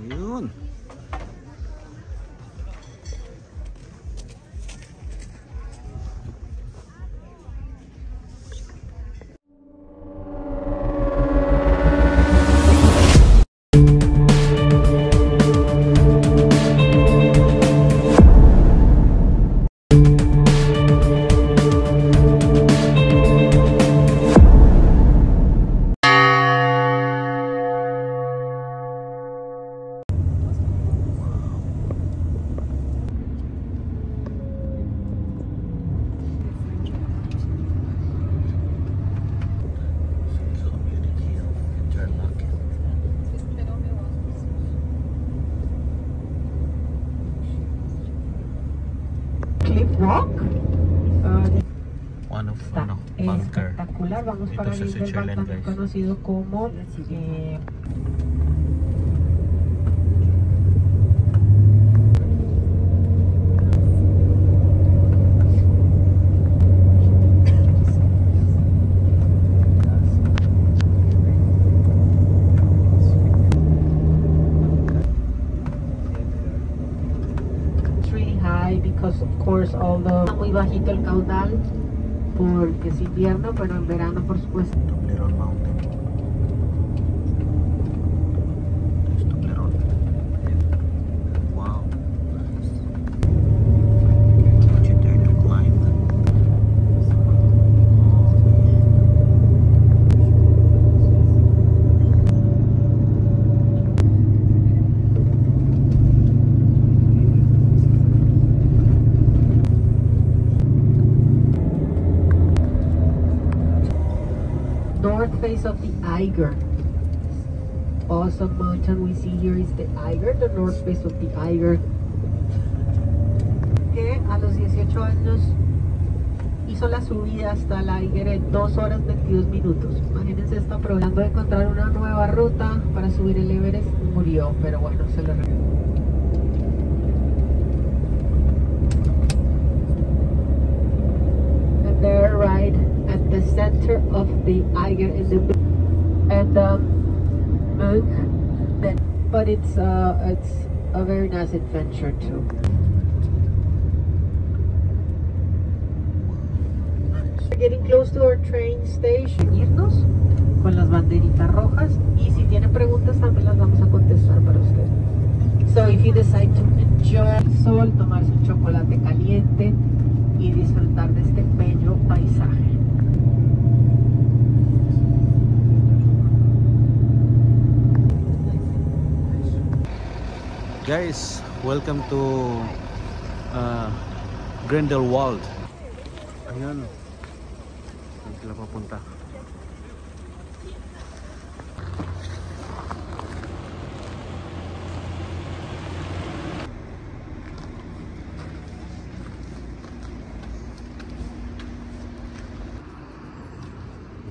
Yun. Walk. One of bunker. Espectacular. Vamos Dito para sa Lindelbach, Switzerland, también guys. conocido como because of course all the muy bajito el caudal porque es invierno, pero en verano por supuesto. Toblerone Mountain. There's Toblerone. Wow. What you dare to climb? North face of the Eiger. Awesome mountain we see here is the Eiger, the north face of the Eiger. Que a los 18 años hizo la subida hasta el Eiger en 2 horas 22 minutos. Imagínense, está probando de encontrar una nueva ruta para subir el Everest. Murió, pero bueno, se lo and they're right at the center of the Eiger in the but it's a very nice adventure too. We're getting close to our train station. Irnos con las banderitas rojas, y si tienen preguntas también las vamos a contestar para ustedes. So if you decide to enjoy el sol, tomarse un chocolate caliente y disfrutar de este bello paisaje. Guys, welcome to Grindelwald. Ayan. Saan sila papunta?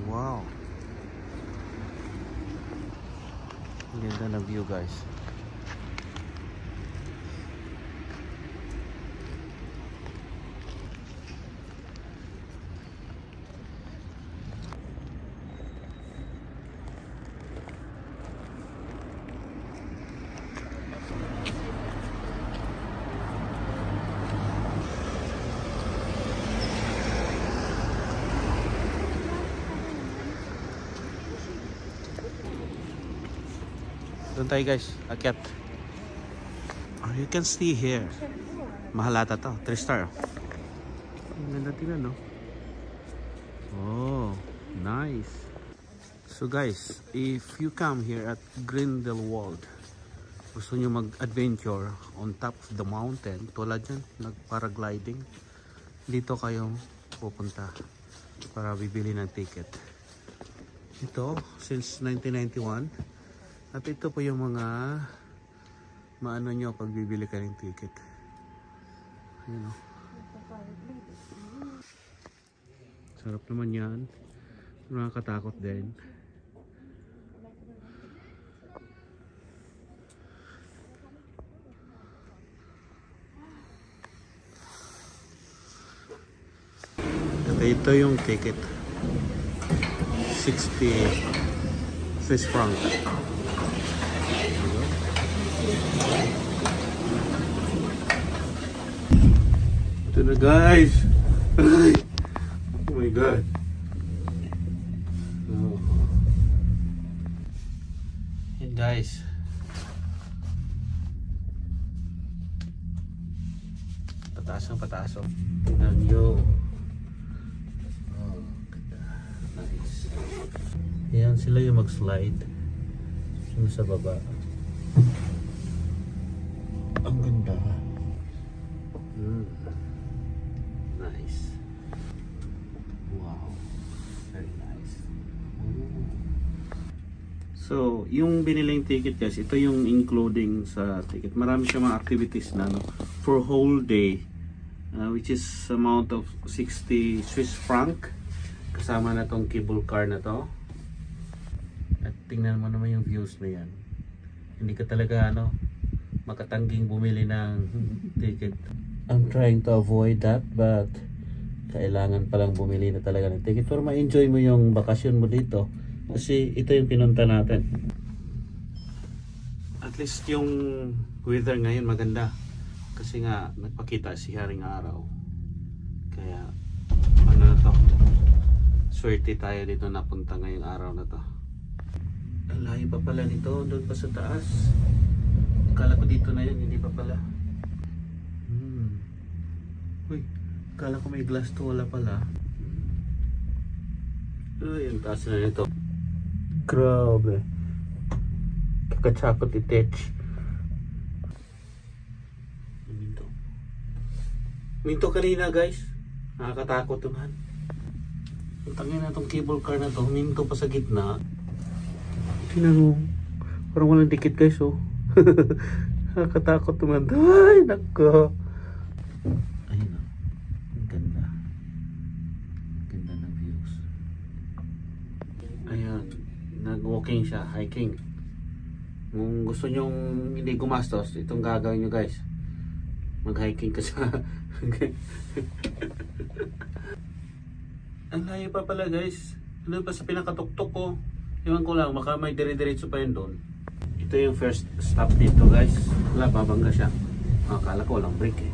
Wow. Ganda na view, guys. Doon tayo, guys, akyat. Oh, you can see here. Mahalata to, 3 star. Ang ganda tingnan, no? Oh, nice. So guys, if you come here at Grindelwald, gusto nyo mag-adventure on top of the mountain, tulad yan, nag-paragliding, dito kayo pupunta para bibili ng ticket. Ito, since 1991, at ito po yung mga maano nyo pag bibili ka ng ticket. Ayun, oh. Sarap naman yan. Nakakatakot din. At ito yung ticket. 60 Swiss franc. na guys. Ay. Oh my god. Oh. Yan guys. Pataas. Tingnan nyo. Oh, ganda. Nice. Yan sila yung mag-slide. Yung sa baba. Ang ganda. Nice. Wow. Very nice. So, yung biniling ticket guys, ito yung including sa ticket. Marami siya mga activities na no, for whole day. Which is amount of 60 Swiss franc. Kasama na tong cable car na to. At tingnan mo naman yung views na yan. Hindi ka talaga makatangging bumili ng ticket. I'm trying to avoid that, but kailangan palang bumili na talaga ng ticket para ma-enjoy mo yung bakasyon mo dito. Kasi ito yung pinunta natin. At least yung weather ngayon maganda. Kasi nga nagpakita si Haring Araw. Kaya ano na to, swerte tayo dito napunta ngayong araw na to. Ang layo pa pala nito, doon pa sa taas. Akala ko dito na yun, hindi pa pala. Uy, akala ko may glass to, wala pala. Uy, ang taas na nito. Grabe. Kakachakot i-touch. Minto kanina guys, nakakatakot naman. Tangin na tong cable car na to, minto pa sa gitna. Tingnan mo, parang walang ticket guys oh. Nakakatakot naman. Ay nako. Ayun o, ang ganda. Ganda ng views. Ayan, nag-walking siya, hiking. Kung gusto nyong hindi gumastos, itong gagawin nyo guys. Mag-hiking ka sa ang layo pa pala guys. Doon pa sa pinakatuktok ko. Iwan ko lang, baka may dire-diretso pa yun doon. Ito yung first stop dito guys. Wala, babangga siya. Akala ko walang brake eh.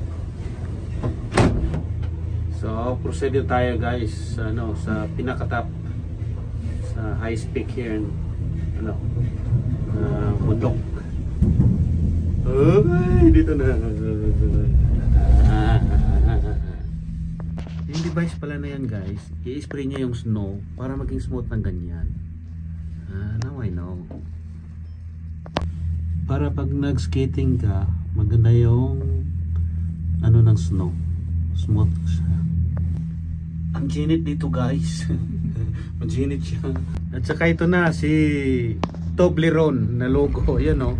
So procedure tayo guys sa pinakatap, sa highest peak here in bundok. Ay, dito na. Yung device pala na yan guys, i-spray niya yung snow para maging smooth ng ganyan. Now I know. Para pag nag-skating ka, maganda yung ng snow. Smooth siya. Ang ginit dito guys. Maginit siya. At saka ito na si Toblerone na logo. Yan o.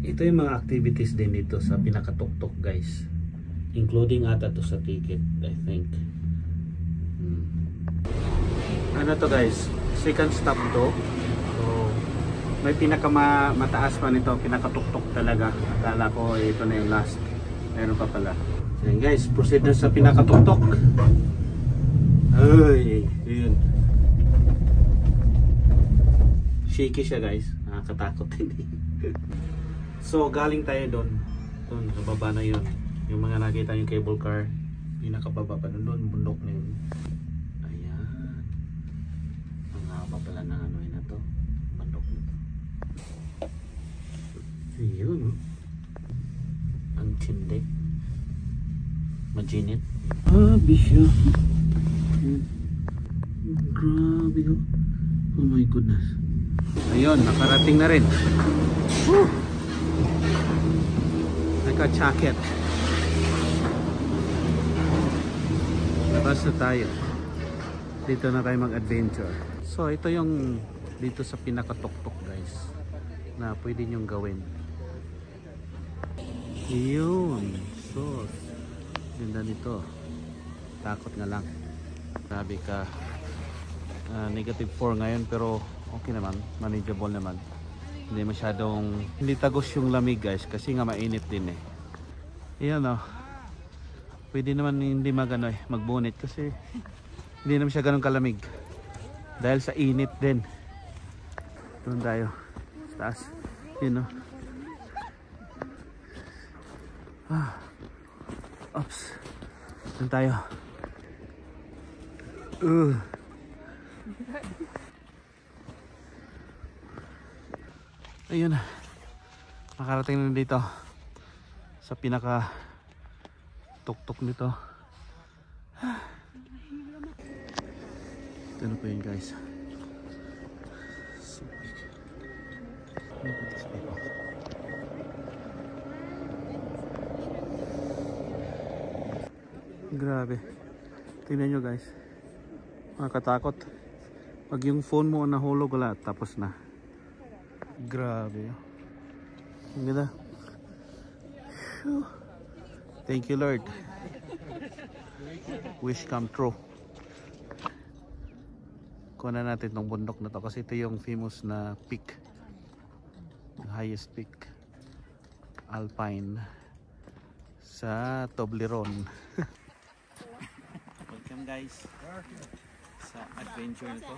Ito yung mga activities din dito sa pinakatuktok guys, including ata to sa ticket I think. Ano to guys, second stop to. So may pinakamataas pa nito, pinakatuktok talaga. Akala ko ito na yung last, meron pa pala. So yun guys, proceed na sa pinakatuktok. Ay, yun. Shaky siya guys, nakakatakot din. So galing tayo doon sa baba na yun, yung mga nakita yung cable car, pinakababa pa doon, bundok na yun. Ayan, ang haba pala ng yun na to, bundok na to. Ayun, ang tindi, maginit. Grabe siya, grabe oh. Oh my goodness. Ayun, nakarating na rin. Woo! Naka-jacket. Labas na tayo. Dito na tayo mag-adventure. So ito yung dito sa pinakatuktok guys, na pwede nyong gawin. Yun. So ganda nito. Takot nga lang. Sabi ka negative 4 ngayon, pero okay naman, manageable naman. Hindi masyadong, hindi tagos yung lamig guys, kasi nga mainit din eh. Ayan o, pwede naman hindi magbunit kasi hindi naman siya ganun kalamig dahil sa init din. Doon tayo sa taas, yun o. Oops. Saan tayo? Ayun. Nakarating na dito sa pinaka tuktok nito. Ito na po yun, guys. So big. Look at this people. Grabe. Tingnan nyo, guys. Nakakatakot. Pag yung phone mo nahulog, wala. Tapos na. Grabe. Ang ganda. Thank you, Lord. Wish come true. Kunan natin tong bundok na to kasi ito yung famous na peak. Yung highest peak. Alpine. Sa Toblerone. Welcome, guys. Sa adventure na to.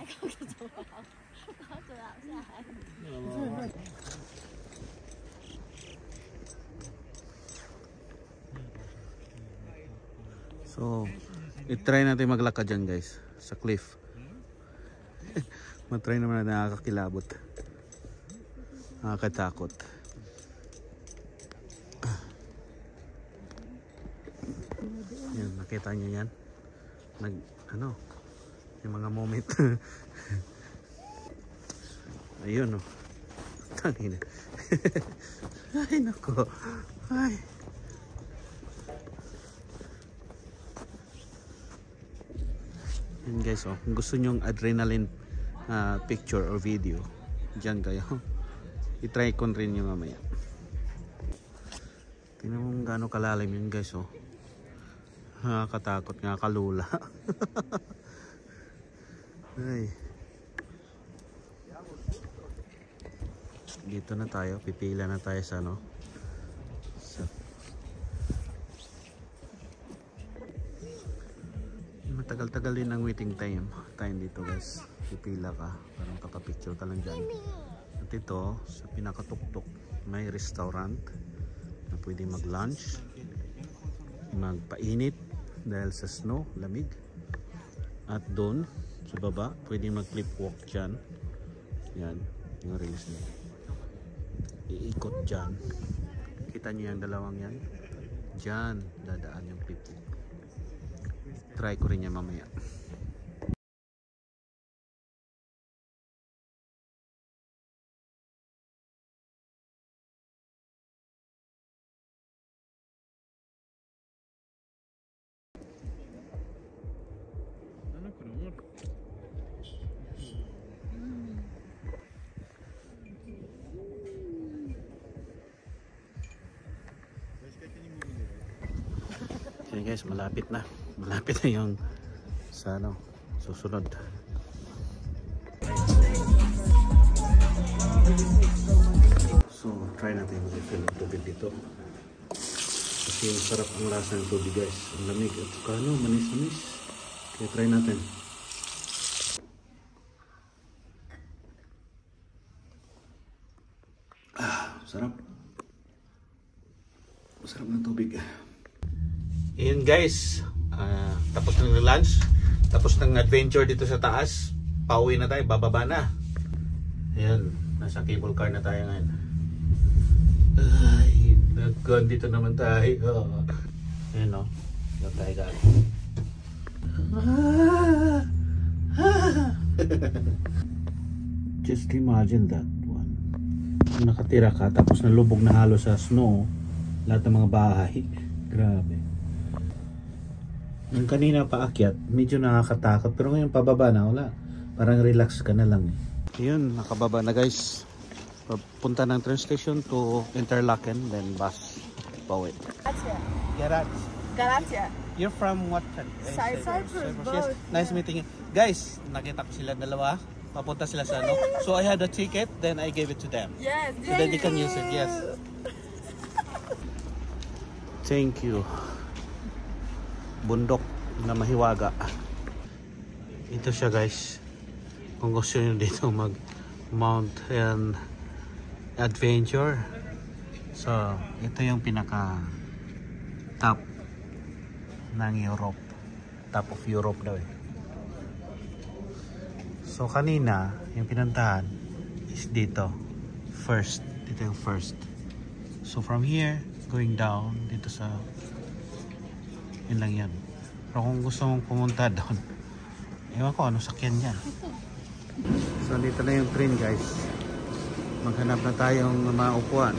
So, i-try natin maglakad dyan, guys, sa cliff. Matry naman natin, nakakakilabot. Nakakatakot. Yan, nakita nyo yan? Yung mga moment. Ayun, oh. Tangina. Ay, nako. Ay. Yan, guys, oh. Kung gusto nyong adrenaline picture or video, dyan kayo. I-try ko rin yung mamaya. Tingnan mo kung gaano kalalim yun, guys, oh. Nakakatakot, nakakalula. Ay. Dito na tayo, pipila na tayo sa matagal-tagal din ang waiting time dito, guys. Pipila ka, parang kakapicture ka lang dyan. At ito, sa pinakatuktok, may restaurant na pwede mag-lunch, magpainit dahil sa snow, lamig. At doon sa baba, pwede mag-clip walk dyan. Yan, yung rails niya. Iikot dyan. Kita nyo yung dalawang yan? Dyan, dadaan yung clip walk. Try ko rin yan mamaya. Okay, guys, malapit na yung sa susunod. So try natin mag-refill ng tubig dito kasi sarap ang lasa ng tubig, guys. Ang lamig at saka manis-manis, kaya try natin. Sarap ng tubig. Ayan, guys, tapos ng lunch, tapos ng adventure dito sa taas, pauwi na tayo, bababa na. Ayan, nasa cable car na tayo ngayon. Ay, dito naman tayo. Ayan, o, doon tayo galing. Just imagine that one. Kung nakatira ka, tapos nalubog na halos sa snow, lahat ng mga bahay. Grabe. Nung kanina paakyat, medyo nakakatakot. Pero ngayon pababa na, wala. Parang relax ka na lang. Ayun, nakababa na, guys. Punta ng train station to Interlaken, then bus pauwi. Galatia. You're from what country? Cyprus. Yes, nice meeting you. Guys, nakita ko sila dalawa. Papunta sila sa ano. So I had a ticket, then I gave it to them. Yes. So then they can use it, yes. Thank you. Bundok na mahiwaga. Ito siya, guys. Kung gusto nyo dito mag mountain adventure. So, ito yung pinaka top ng Europe. Top of Europe daw eh. So kanina, yung pinuntahan is dito. First. Dito yung first. So from here, going down dito sa yun lang yan. Pero kung gusto mong pumunta doon, ewan ko ano sakyan yan. So dito na yung train guys. Maghanap na tayong mga upuan.